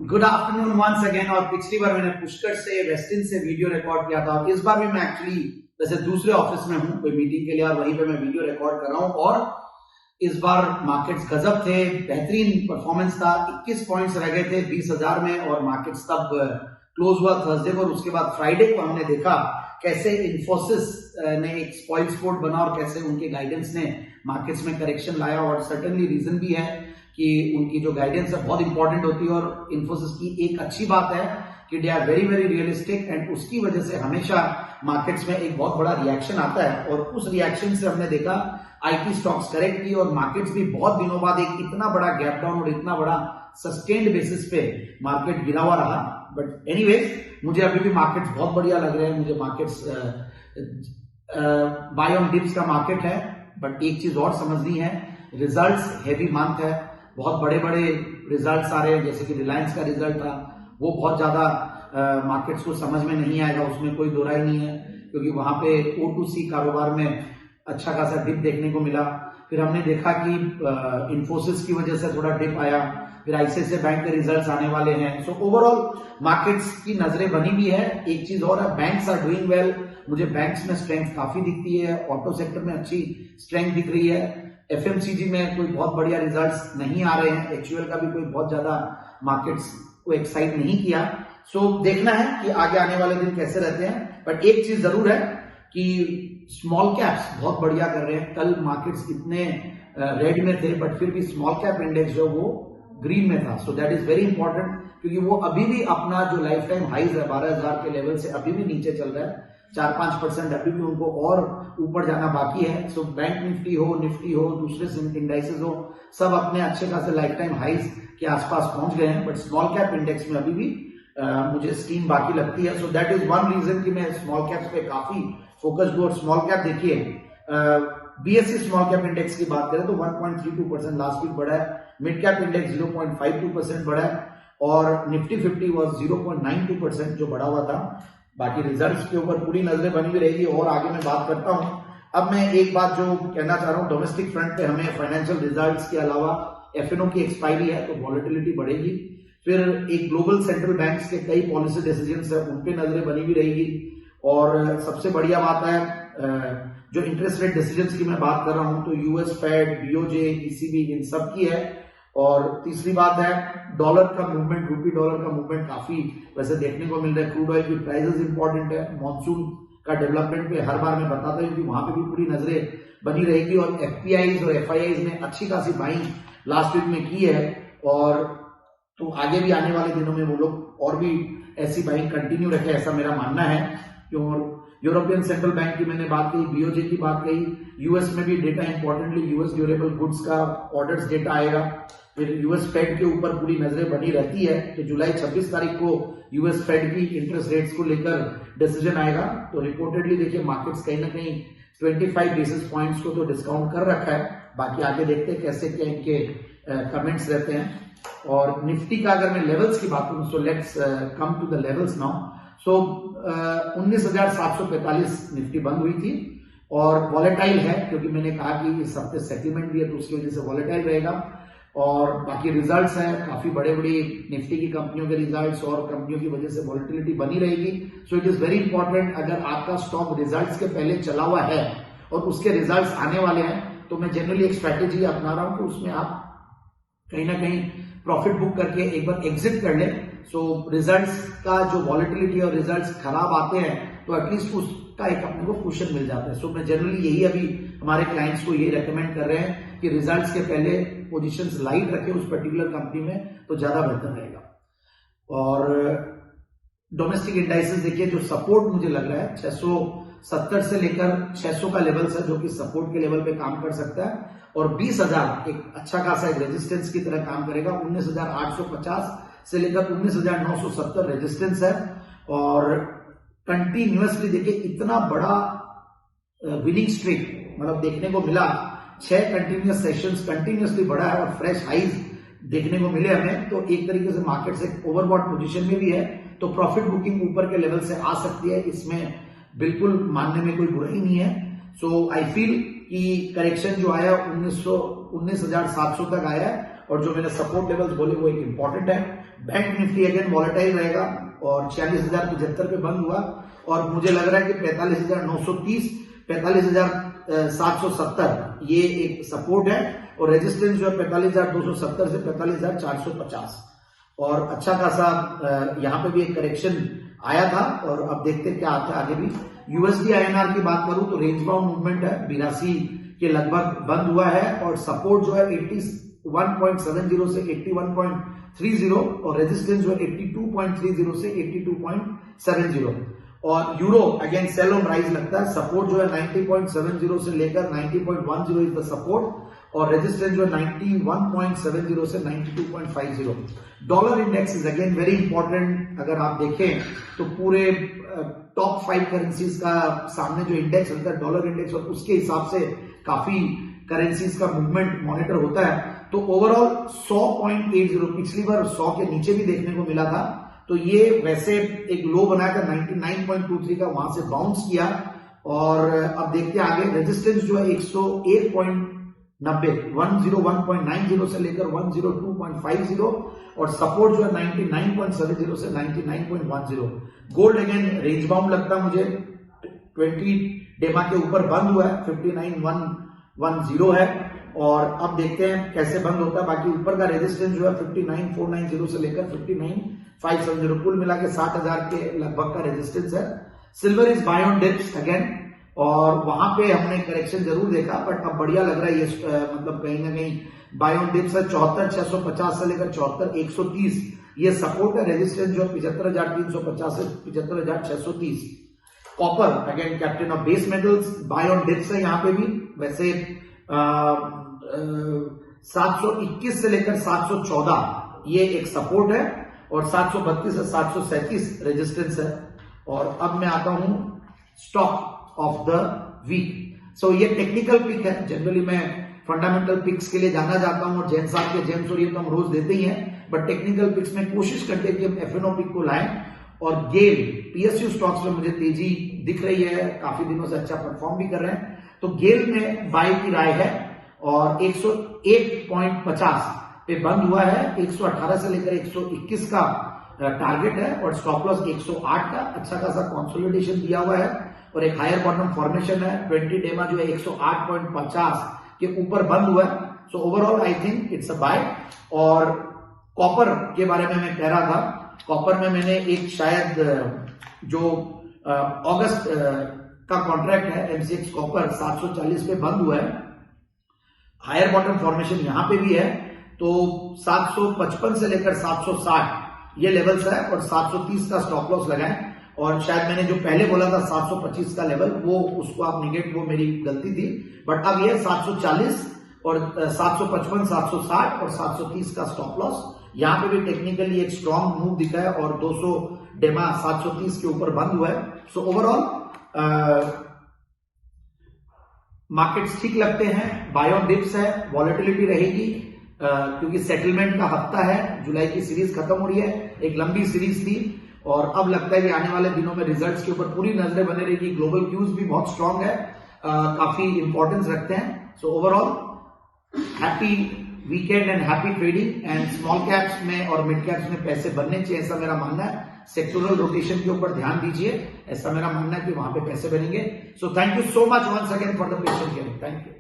Good afternoon once again. और पिछली बार मैंने पुष्कर से वेस्टिन से वीडियो रिकॉर्ड किया था और इस बार भी मैं एक्चुअली वैसे दूसरे ऑफिस में हूँ कोई मीटिंग के लिए और वहीं पे मैं वीडियो रिकॉर्ड कर रहा हूँ। और इस बार मार्केट्स गजब थे, बेहतरीन परफॉर्मेंस था। 21 पॉइंट्स रह गए थे 20,000 में और मार्केट्स तब क्लोज हुआ थर्सडे को। और उसके बाद फ्राइडे को हमने देखा कैसे इन्फोसिस ने एक स्पॉइल स्पोर्ट बना और कैसे उनके गाइडेंस ने मार्केट्स में करेक्शन लाया। और सर्टेनली रीजन भी है कि उनकी जो गाइडेंस है बहुत इंपॉर्टेंट होती है। और इन्फोसिस की एक अच्छी बात है कि they are very very realistic and उसकी वजह से हमेशा मार्केट्स में एक बहुत बड़ा रिएक्शन आता है। और उस रिएक्शन से हमने देखा आईटी स्टॉक्स करेक्ट की और मार्केट्स भी बहुत दिनों बाद एक इतना बड़ा गैप डाउन और इतना बड़ा सस्टेन्ड बेसिस पे मार्केट गिरा हुआ रहा। बट एनीवेज मुझे अभी भी मार्केट्स बहुत बढ़िया लग रहे हैं। मुझे मार्केट्स बाय ऑन डिप्स का मार्केट है। बट एक चीज और समझनी है, रिजल्ट्स हेवी मंथ है, बहुत बड़े बड़े रिजल्ट्स आ रहे हैं। जैसे कि रिलायंस का रिजल्ट था वो बहुत ज्यादा मार्केट्स को समझ में नहीं आएगा, उसमें कोई दो राय नहीं है, क्योंकि वहां पे O2C कारोबार में अच्छा खासा डिप देखने को मिला। फिर हमने देखा कि इन्फोसिस की वजह से थोड़ा डिप आया। फिर ICICI बैंक के रिजल्ट्स आने वाले हैं। सो ओवरऑल मार्केट्स की नजरें बनी भी है। एक चीज और है, बैंक्स आर डूइंग वेल। मुझे बैंक्स में स्ट्रेंथ काफी दिखती है, ऑटो सेक्टर में अच्छी स्ट्रेंथ दिख रही है, FMCG में कोई बहुत बढ़िया रिजल्ट्स नहीं आ रहे हैं, HUL का भी कोई बहुत ज्यादा मार्केट्स को एक्साइट नहीं किया। सो देखना है कि आगे आने वाले दिन कैसे रहते हैं। बट एक चीज जरूर है कि स्मॉल कैप्स बहुत बढ़िया कर रहे हैं। कल मार्केट्स इतने रेड में थे बट फिर भी स्मॉल कैप इंडेक्स जो वो ग्रीन में था। सो दैट इज वेरी इंपॉर्टेंट, क्योंकि वो अभी भी अपना जो लाइफ टाइम हाइज है 12,000 के लेवल से अभी भी नीचे चल रहा है। 4-5% अभी भी उनको और ऊपर जाना बाकी है। सो बैंक निफ्टी हो दूसरे इंडाइसेस हो, सब अपने अच्छे खासे लाइफ टाइम हाइज के आसपास पहुंच गए हैं। बट स्मॉल कैप इंडेक्स में अभी भी मुझे स्टीम बाकी लगती है। So that is one reason कि मैं स्मॉल कैप्स पे काफी फोकस्ड हूं। और स्मॉल कैप देखिए, BSE स्मॉल कैप इंडेक्स की बात करें तो 1.32% लास्ट वीक बढ़ा है। मिड कैप इंडेक्स 0.52% बढ़ा है और निफ्टी 50 वॉज 0.92% जो बढ़ा हुआ था। बाकी रिजल्ट्स के ऊपर पूरी नजरें बनी हुई रहेगी और आगे मैं बात करता हूं। अब मैं एक बात जो कहना चाह रहा हूं, डोमेस्टिक फ्रंट पे हमें फाइनेंशियल रिजल्ट्स के अलावा FNO की एक्सपायरी है तो वॉलेटिलिटी बढ़ेगी। फिर एक ग्लोबल सेंट्रल बैंक्स के कई पॉलिसी डिसीजंस है, उन पे नजरें बनी हुई रहेगी। और सबसे बढ़िया बात है जो इंटरेस्ट रेट डिसीजंस की मैं बात कर रहा हूं तो US फेड, BOJ, ECB इन सब की है। और तीसरी बात है डॉलर का मूवमेंट, रूपी डॉलर का मूवमेंट काफी वैसे देखने को मिल रहा है। क्रूड ऑयल की प्राइसेस इंपॉर्टेंट है। मॉनसून का डेवलपमेंट पे हर बार मैं बताता हूं कि वहां पे भी पूरी नजरें बनी रहेगी। और FPIs और FIIs ने अच्छी खासी बाइंग लास्ट वीक में की है और तो आगे भी आने वाले दिनों में वो लोग और भी ऐसी बाइंग कंटिन्यू रखे, ऐसा मेरा मानना है। और यूरोपियन सेंट्रल बैंक की मैंने बात कही, BOJ की बात कही, US में भी data importantly US durable goods का ऑर्डर्स डेटा आएगा। फिर US फेड के ऊपर पूरी नजरें बनी रहती है। तो जुलाई 26 तारीख को US फेड की इंटरेस्ट रेट्स को लेकर डिसीजन आएगा। तो रिपोर्टेडली देखिए मार्केट्स कहीं ना कहीं 25 बेसिस पॉइंट्स को तो डिस्काउंट कर रखा है। बाकी आगे देखते हैं कैसे क्या इनके कमेंट्स रहते हैं। और निफ्टी का अगर मैं लेवल्स की बात करूं so let's come to the levels now. So 19,745 Nifty बंद हुई थी और वॉलेटाइल है, क्योंकि मैंने कहा कि इस हफ्ते सेटलमेंट भी है तो उसकी वजह से वॉलेटाइल रहेगा। और बाकी रिजल्ट्स हैं, काफी बड़े बड़ी निफ्टी की कंपनियों के रिजल्ट्स और कंपनियों की वजह से वॉलेटिलिटी बनी रहेगी। So it is very important, अगर आपका स्टॉक रिजल्ट्स के पहले चला हुआ है और उसके रिजल्ट्स आने वाले हैं तो मैं जनरली एक स्ट्रैटेजी अपना रहा हूं कि उसमें आप कहीं ना कहीं प्रॉफिट बुक करके एक बार एग्जिट कर लें। सो रिजल्ट्स का जो वॉलेटिलिटी और रिजल्ट्स खराब आते हैं तो एटलीस्ट उसका एक अपने को कुशन मिल जाता है। सो मैं जनरली यही अभी हमारे क्लाइंट्स को ये रेकमेंड कर रहे हैं कि रिजल्ट्स के पहले पोजीशंस लाइट रखें उस पर्टिकुलर कंपनी में तो ज्यादा बेहतर रहेगा। और डोमेस्टिक इंडाइसेस देखिए, जो सपोर्ट मुझे लग रहा है 670 से लेकर 600 का लेवल है जो कि सपोर्ट के लेवल पे काम कर सकता है। और 20,000 एक अच्छा खासा एक रेजिस्टेंस की तरह काम करेगा। 19,850 से लेकर 19,970 रेजिस्टेंस है। और कंटिन्यूअसली देखिए इतना बड़ा विनिंग स्ट्रीक मतलब देखने को मिला, 6 कंटिन्यूअस सेशंस कंटिन्यूअसली बढ़ा है और फ्रेश हाइज देखने को मिले हमें। तो एक तरीके से मार्केट से ओवरबॉट पोजीशन में भी है तो प्रॉफिट बुकिंग ऊपर के लेवल से आ सकती है, इसमें बिल्कुल मानने में कोई बुराई नहीं है। सो आई फील कि करेक्शन जो आया 19,700 तक आया है और जो मैंने सपोर्ट लेवल्स बोले वो एक इंपॉर्टेंट है। बैंक निफ्टी अगेन वॉलेटाइल रहेगा और 46,075 पे बंद हुआ और मुझे लग रहा है कि 45,930 45,770 ये एक सपोर्ट है और रेजिस्टेंस जो है 45,270 से 45,450 और अच्छा खासा यहाँ पे भी एक करेक्शन आया था और अब देखते हैं क्या आता है आगे भी। यूएसडी आईएनआर की बात करूं तो रेंज बाउंड मूवमेंट है, 82 के लगभग बंद हुआ है और सपोर्ट जो है 81.70 से 81.30 और रेजिस्टेंस जो है 82.30 से 82.70 और euro again sell on rise लगता है। सपोर्ट जो है 90.70 से लेकर 90.10 इज द सपोर्ट और रेजिस्टेंस जो है 91.70 से 92.50। Dollar index is again very important. अगर आप देखें तो पूरे टॉप 5 करेंसीज का सामने जो इंडेक्स होता है डॉलर इंडेक्स और उसके हिसाब से काफी करेंसीज का मूवमेंट मॉनिटर होता है। तो ओवरऑल 100.80 पिछली बार 100 के नीचे भी देखने को मिला था, तो ये वैसे एक लो बनाकर 99.23 का वहां से बाउंस किया और अब देखते हैं आगे। रेजिस्टेंस जो है 101.90 101.90 से लेकर 102.50 और सपोर्ट जो है 99.70 से 99.10। गोल्ड अगेन रेंज बाउंड लगता है मुझे, 20 डेमा के ऊपर बंद हुआ है, 59.110 है और अब देखते हैं कैसे बंद होता है। बाकी ऊपर का रेजिस्टेंस जो है 59.490 से लेकर 59.570 कुल मिला के 60,000 के लगभग का रेजिस्टेंस है। Silver is by on dips again और वहां पे हमने करेक्शन जरूर देखा बट अब बढ़िया लग रहा है ये मतलब कहीं ना कहीं बाय ऑन डिप्स है। 74,650 से लेकर 74,130 ये सपोर्ट है। रेजिस्टेंस जो है 75,350 से 75,630। Copper again captain of base metals buy on dips है यहाँ पे भी, वैसे 721 से लेकर 714 ये एक सपोर्ट है और 732 से 737 रेजिस्टेंस है। और अब मैं आता हूं स्टॉक ऑफ द वीक। सो ये टेक्निकल पिक है, जनरली मैं फंडामेंटल पिक्स के लिए जाना जाता हूं और जैन साहब के जेम्स और ये तो हम रोज देते ही हैं, बट टेक्निकल पिक्स में कोशिश करते हैं कि हम एफएनओ पिक को लाएं और गेल पीएसयू स्टॉक्स में मुझे तेजी दिख रही है, काफी दिनों से अच्छा परफॉर्म भी कर रहे हैं, तो गेल में बाय की राय है और 101.50 पे बंद हुआ है। 118 से लेकर 121 का टारगेट है और स्टॉप लॉस 108 का अच्छा खासा कंसोलिडेशन दिया हुआ है और एक हायर बॉटम फॉर्मेशन है। 20 डेमा जो है 108.50 के ऊपर बंद हुआ है। So overall I think it's a buy. और कॉपर के बारे में मैं कह रहा था, कॉपर में मैंने एक शायद जो अगस्त का कॉन्ट्रैक्ट है एमसीएक्स कॉपर 740 पे बंद हुआ है, हायर बॉटम फॉर्मेशन यहां पे भी है, तो 755 से लेकर 760 ये लेवल्स है और 730 का स्टॉप लॉस लगाएं और शायद मैंने जो पहले बोला था 725 का लेवल वो उसको आप निगेट, वो मेरी गलती थी, बट अब ये 740 और 755 760 और 730 का स्टॉप लॉस। यहां पे भी टेक्निकली एक स्ट्रॉन्ग मूव दिखा है और 200 डेमा 730 के ऊपर बंद हुआ है। सो ओवरऑल मार्केट्स ठीक लगते हैं, बाय ऑन डिप्स है, वॉलेटिलिटी रहेगी क्योंकि सेटलमेंट का हफ्ता है, जुलाई की सीरीज खत्म हो रही है, एक लंबी सीरीज थी और अब लगता है कि आने वाले दिनों में रिजल्ट्स के ऊपर पूरी नजरें बने रहेगी। ग्लोबल क्यूज भी बहुत स्ट्रांग है, काफी इंपॉर्टेंस रखते हैं। So overall happy weekend and happy trading and small caps में और मिड कैप्स में पैसे बनने चाहिए, ऐसा मेरा मानना है। सेक्टोरल रोटेशन के ऊपर ध्यान दीजिए, ऐसा मेरा मानना है कि वहां पे पैसे बनेंगे। So thank you so much once again for the patient hearing. Thank you.